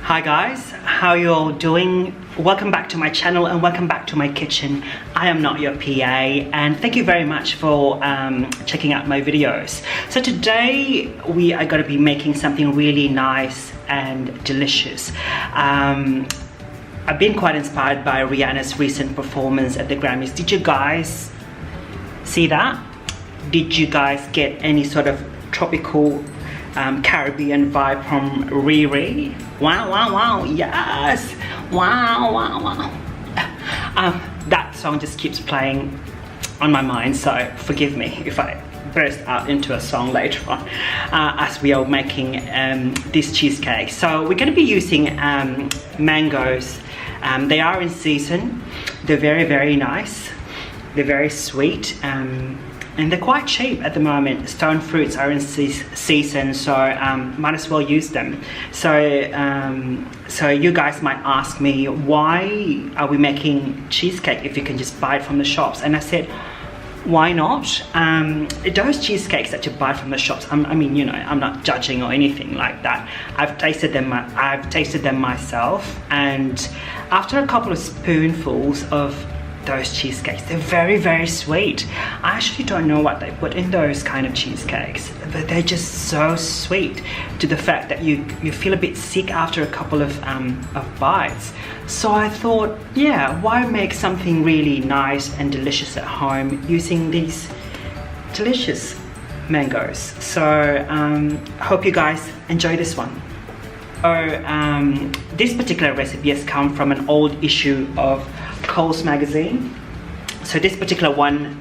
Hi guys, how you all doing? Welcome back to my channel and welcome back to my kitchen. I am not your PA and thank you very much for checking out my videos. So today we are going to be making something really nice and delicious. I've been quite inspired by Rihanna's recent performance at the Grammys. Did you guys see that? Did you guys get any sort of tropical Caribbean vibe from Riri? Wow, wow, wow, yes! Wow, wow, wow. That song just keeps playing on my mind, so forgive me if I burst out into a song later on as we are making this cheesecake. So we're going to be using mangoes. They are in season. They're very, very nice. They're very sweet. And they're quite cheap at the moment. Stone fruits are in season, so might as well use them. So you guys might ask me, why are we making cheesecake if you can just buy it from the shops? And I said, why not? Those cheesecakes that you buy from the shops, I mean, you know, I'm not judging or anything like that. I've tasted them myself, and after a couple of spoonfuls of those cheesecakes, they're very, very sweet. I actually don't know what they put in those kind of cheesecakes, but they're just so sweet to the fact that you feel a bit sick after a couple of bites. So I thought, yeah, why make something really nice and delicious at home using these delicious mangoes? So hope you guys enjoy this one. So this particular recipe has come from an old issue of Coles magazine. So this particular one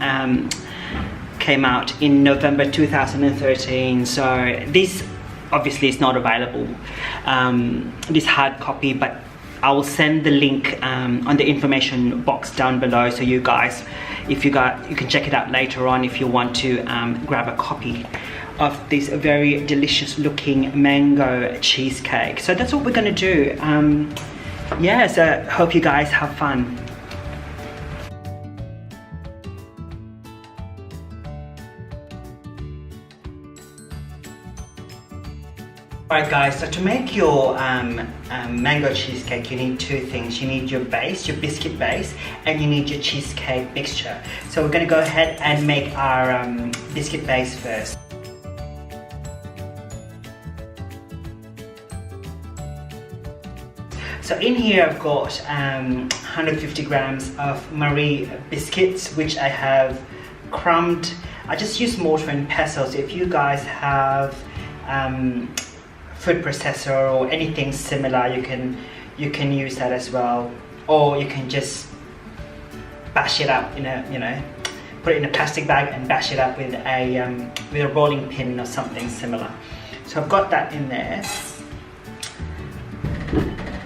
came out in November 2013. So this obviously is not available, this hard copy, but I will send the link on the information box down below, so you guys, you can check it out later on if you want to grab a copy of this very delicious looking mango cheesecake. So that's what we're gonna do. Yeah, so hope you guys have fun. Alright guys, so to make your mango cheesecake, you need two things. You need your base, your biscuit base, and you need your cheesecake mixture. So we're going to go ahead and make our biscuit base first. So in here I've got 150 grams of Marie biscuits, which I have crumbed. I just use mortar and pestle, so if you guys have food processor or anything similar, you can use that as well, or you can just bash it up in a, you know, put it in a plastic bag and bash it up with a rolling pin or something similar. So I've got that in there,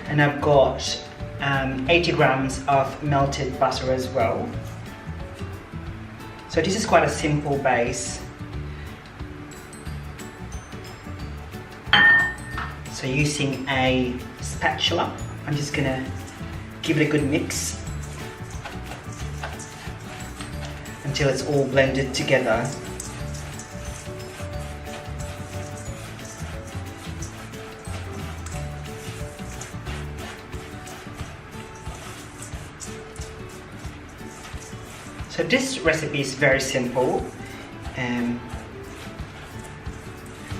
and I've got 80 grams of melted butter as well. So this is quite a simple base. So using a spatula, I'm just gonna give it a good mix until it's all blended together. So this recipe is very simple.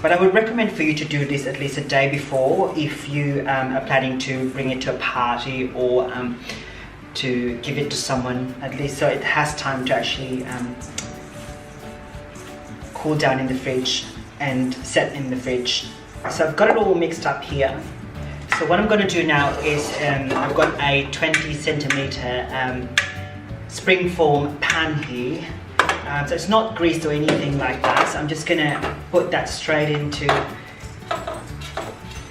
But I would recommend for you to do this at least a day before if you are planning to bring it to a party or to give it to someone, at least so it has time to actually cool down in the fridge and set in the fridge. So I've got it all mixed up here. So what I'm going to do now is I've got a 20 centimeter springform pan here. So it's not greased or anything like that, so I'm just gonna put that straight into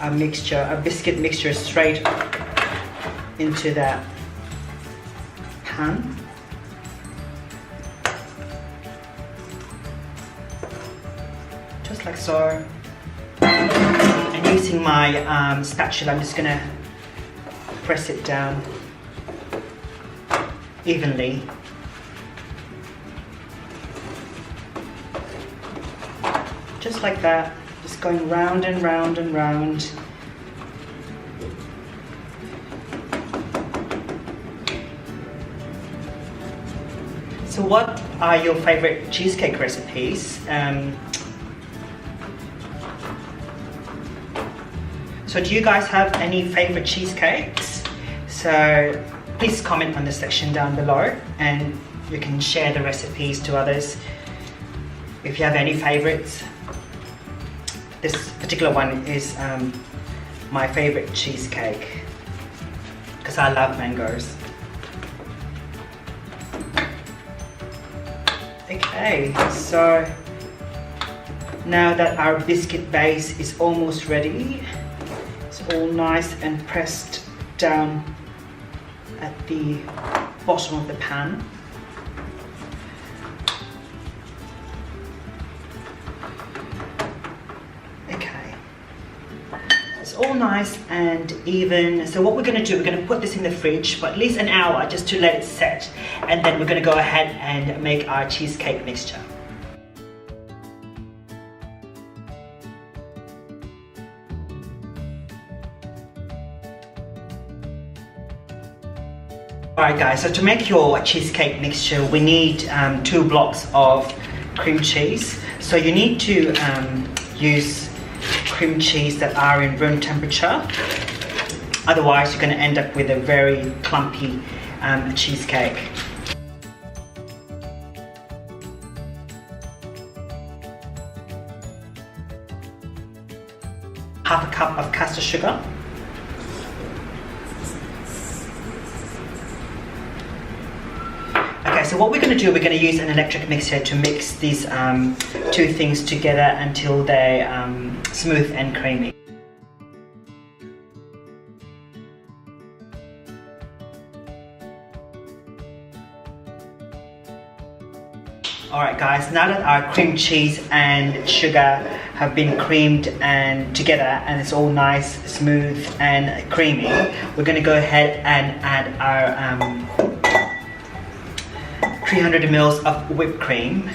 a mixture, a biscuit mixture, straight into that pan. Just like so. And using my spatula, I'm just gonna press it down evenly. Just like that, just going round and round and round. So what are your favorite cheesecake recipes? So do you guys have any favorite cheesecakes? So please comment on the section down below and you can share the recipes to others if you have any favorites. This particular one is my favorite cheesecake because I love mangoes. Okay, so now that our biscuit base is almost ready, it's all nice and pressed down at the bottom of the pan. Okay, it's all nice and even. So what we're going to do, we're going to put this in the fridge for at least an hour just to let it set, and then we're going to go ahead and make our cheesecake mixture. Alright guys, so to make your cheesecake mixture we need 2 blocks of cream cheese. So you need to use cream cheese that are in room temperature, otherwise you're going to end up with a very clumpy cheesecake. Half a cup of caster sugar. Okay, so what we're going to do, we're going to use an electric mixer to mix these 2 things together until they're smooth and creamy. Alright guys, now that our cream cheese and sugar have been creamed and together and it's all nice, smooth and creamy, we're going to go ahead and add our 300 ml of whipped cream.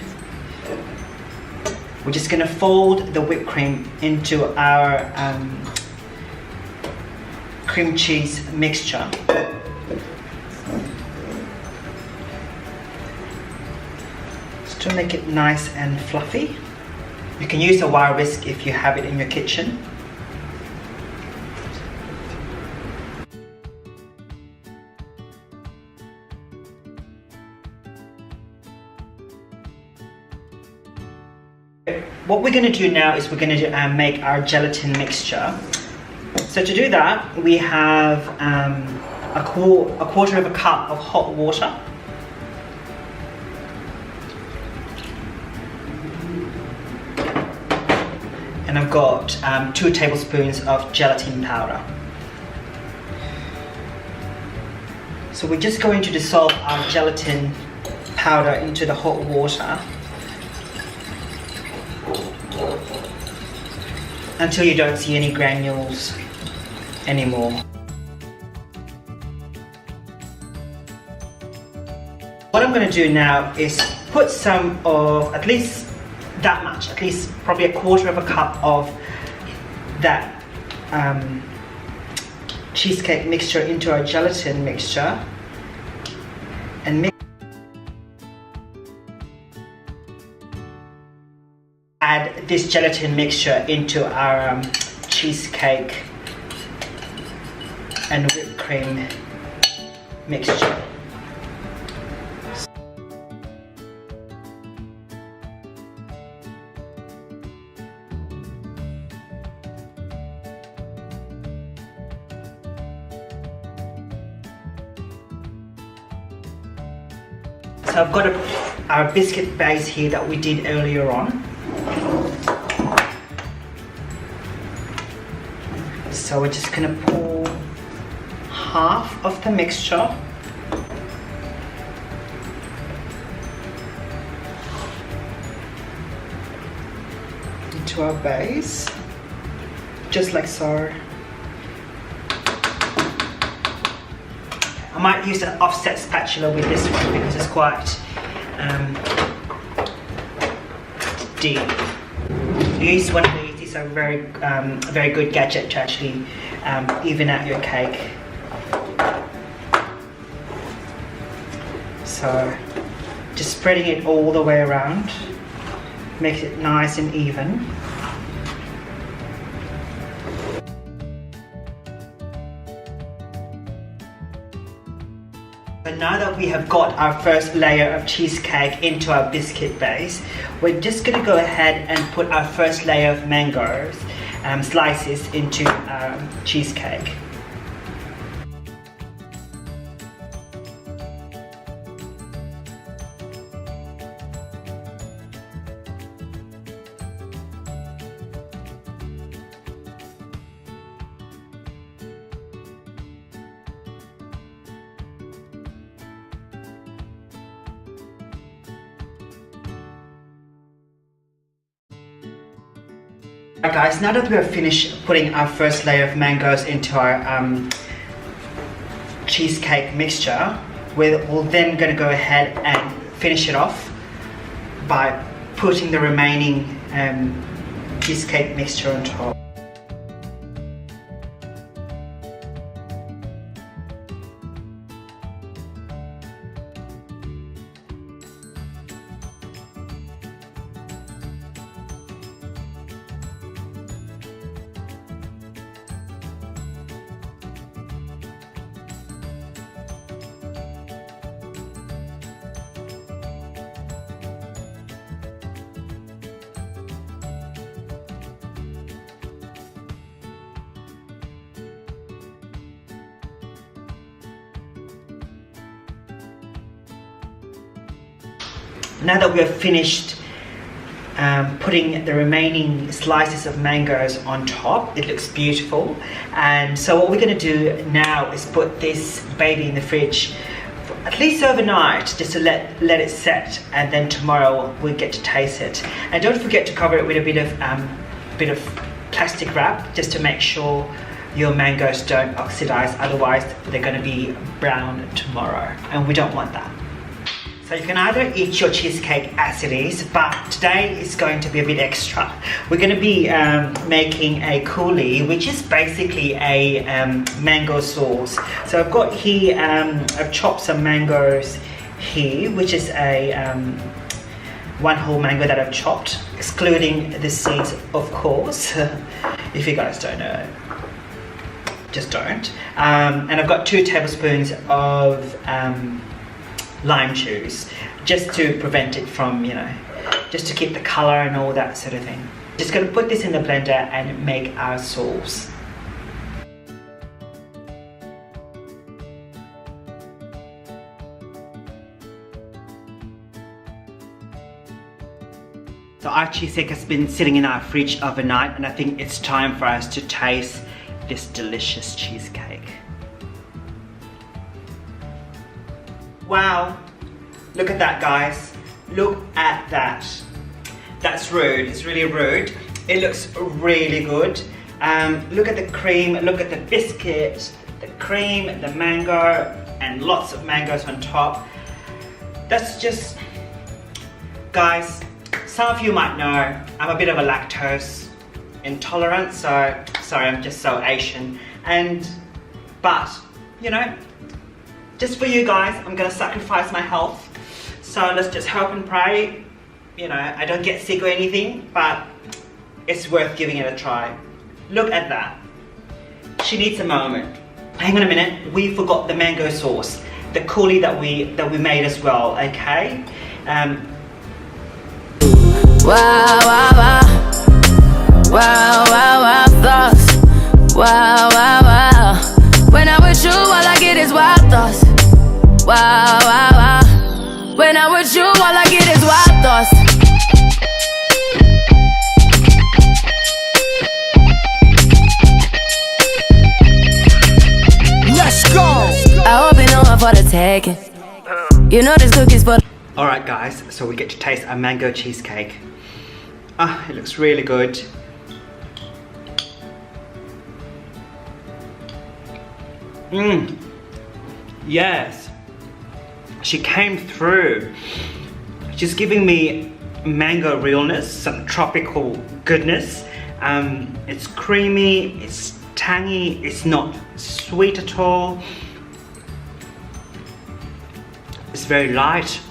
We're just going to fold the whipped cream into our cream cheese mixture. Just to make it nice and fluffy. You can use a wire whisk if you have it in your kitchen. What we're going to do now is we're going to make our gelatin mixture. So to do that, we have a quarter of a cup of hot water. And I've got 2 tablespoons of gelatin powder. So we're just going to dissolve our gelatin powder into the hot water until you don't see any granules anymore. What I'm going to do now is put some of, at least that much, at least probably a quarter of a cup of that cheesecake mixture into our gelatin mixture and mix. Add this gelatin mixture into our cheesecake and whipped cream mixture. So I've got our biscuit base here that we did earlier on. So we're just going to pour half of the mixture into our base, just like so. I might use an offset spatula with this one because it's quite deep. Use one of these. These are a very good gadget to actually even out your cake. So Just spreading it all the way around. Makes it nice and even. So now that we have got our first layer of cheesecake into our biscuit base, we're just going to go ahead and put our first layer of mangoes slices into our cheesecake. Alright guys, now that we have finished putting our first layer of mangoes into our cheesecake mixture, we're then going to go ahead and finish it off by putting the remaining cheesecake mixture on top. Now that we have finished putting the remaining slices of mangoes on top, it looks beautiful. And so what we're going to do now is put this baby in the fridge for at least overnight, just to let it set, and then tomorrow we'll get to taste it. And don't forget to cover it with a bit of plastic wrap, just to make sure your mangoes don't oxidize, otherwise they're going to be brown tomorrow, and we don't want that. So you can either eat your cheesecake as it is, but today is going to be a bit extra. We're going to be making a coulis, which is basically a mango sauce. So I've got here, I've chopped some mangoes here, which is a one whole mango that I've chopped, excluding the seeds, of course. If you guys don't know, just don't. And I've got 2 tablespoons of lime juice, just to prevent it from, just to keep the color and all that sort of thing. Just gonna put this in the blender and make our sauce. So our cheesecake has been sitting in our fridge overnight, and I think it's time for us to taste this delicious cheesecake. Wow, look at that guys, look at that. That's rude, it's really rude. It looks really good. Look at the cream, look at the biscuit, the cream, the mango, and lots of mangoes on top. That's just, guys, some of you might know I'm a bit of a lactose intolerant, so sorry, I'm just so Asian. But just for you guys, I'm gonna sacrifice my health. So let's just hope and pray, I don't get sick or anything, but it's worth giving it a try. Look at that. She needs a moment. Hang on a minute, we forgot the mango sauce, the coulis that we made as well, okay? Wow, wow, wow. Wow, wow, wow, thoughts. Wow, wow, wow. When I'm with you, all I get is wild thoughts. Wow, wow, wow. When I'm with you, all I get is wild thoughts. Let's go! I hope you know I'm for the taking. You know this cookie's for. Alright guys, so we get to taste our mango cheesecake. Ah, it looks really good. Yes, she came through. She's giving me mango realness, some tropical goodness. It's creamy, it's tangy, it's not sweet at all. It's very light.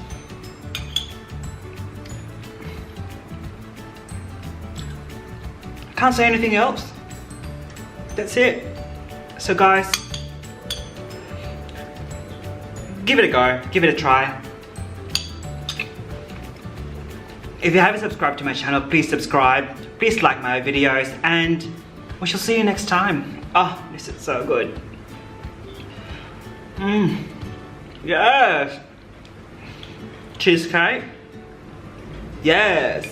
can't say anything else. That's it. So guys, give it a go, give it a try. If you haven't subscribed to my channel, please subscribe, please like my videos, and we shall see you next time. Oh, this is so good. Yes. Cheesecake. Yes.